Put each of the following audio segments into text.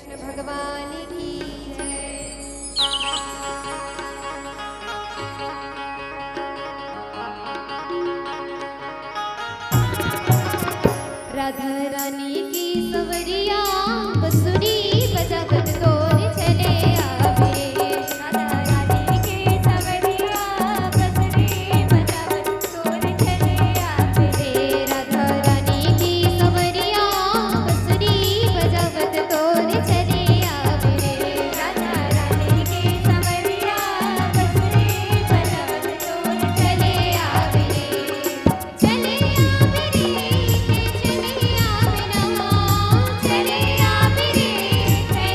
कृष्ण भगवान की जय। राधा रानी की सवरिया बंसुरी बजावत तोर चले आवे। राधा रानी की सवरिया बंसुरी बजावत तोर चले आवे। राधा रानी की सवरिया बंसुरी बजावत तोर चले आवे। राधा रानी की सवरिया बंसुरी बजावत तोर चले आवे। चले आवे रे चले आवे ना, चले आवे रे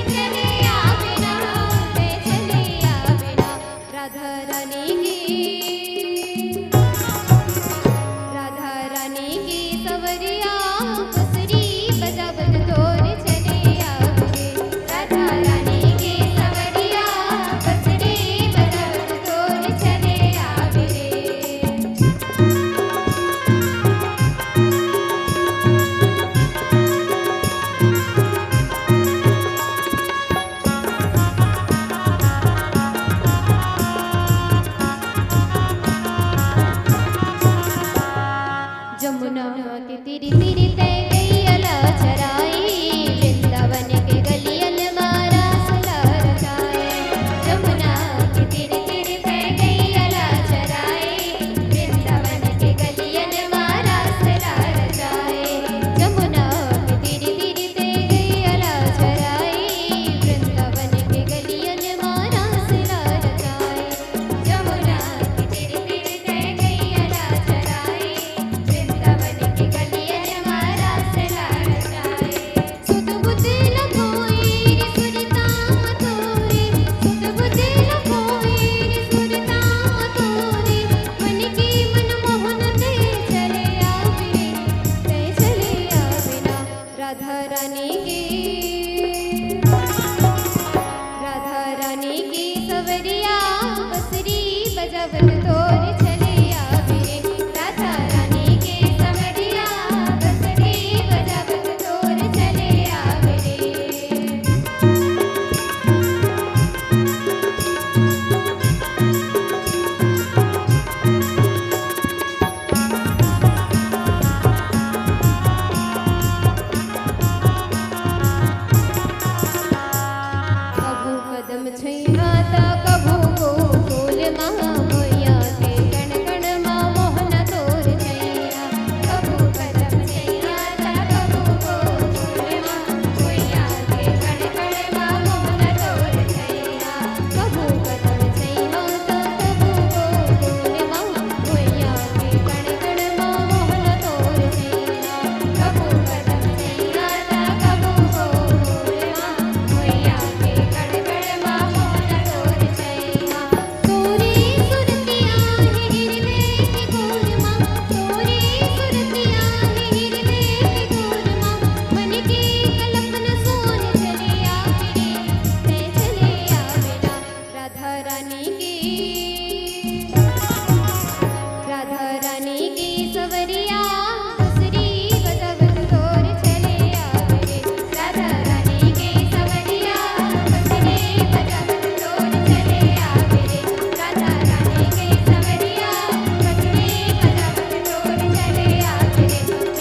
चले आवे ना, चले आवे ना। राधा रानी की सवरिया बंसुरी बजावत तोर चले आवे। राधा रानी की सवरिया बंसुरी बजावत तोर चले आवे। जमुना के तीरी तीरी तय गैयला चराई, वृंदावन के गलियन मारा सुलार जाए। जमुना के तीरी तीरी तय गैयला चराई, वृंदावन के गलियन मारा सुलार जाए। जमुना के तीरी तीरी तय गैयला चराई, वृंदावन के गलियन मारा सुलार जाए। जमुना के तीरी तीरी तय गैयला चराई, वृंदावन के गलियन मारा सुलार जाए। सुध बुध लगोई रे सुरता तोरे, सुध बुध लगोई रे सुरता तोरे। मन की मनमोहन ते चले आवे ना। राधा रानी की सवरिया बंसुरी बजावत तोर चले आवे। राधा रानी की सवरिया बंसुरी बजावत तोर चले आवे। कभू कदम छैया ता कभू गोकुल महा मोया के कण कण मा मोहन तोर छैया। कभू कदम छैया ता कभू गोकुल महा मोया के कण कण मा मोहन तोर छैया। कभू कदम छैया ता कभू गोकुल महा मोया के कण कण मा मोहन तोर छैया। कभू कदम छैया ता कभू गोकुल महा मोया के कण कण मा मोहन तोर छैया। तोरी सुरतिया हृदय की गोल मां, तोरी सुरतिया हृदय की गोल मां। मन की कल्पना सोन चले आवे रे चले आवे ना। राधा रानी की सवरिया बंसुरी बजावत तोर चले आवे। राधा रानी की सवरिया बंसुरी बजावत तोर चले आवे। राधा रानी की सवरिया बंसुरी बजावत तोर चले आवे।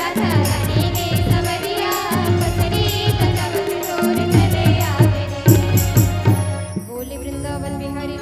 राधा रानी की सवरिया बंसुरी बजावत तोर चले आवे। बोले वृंदावन बिहारी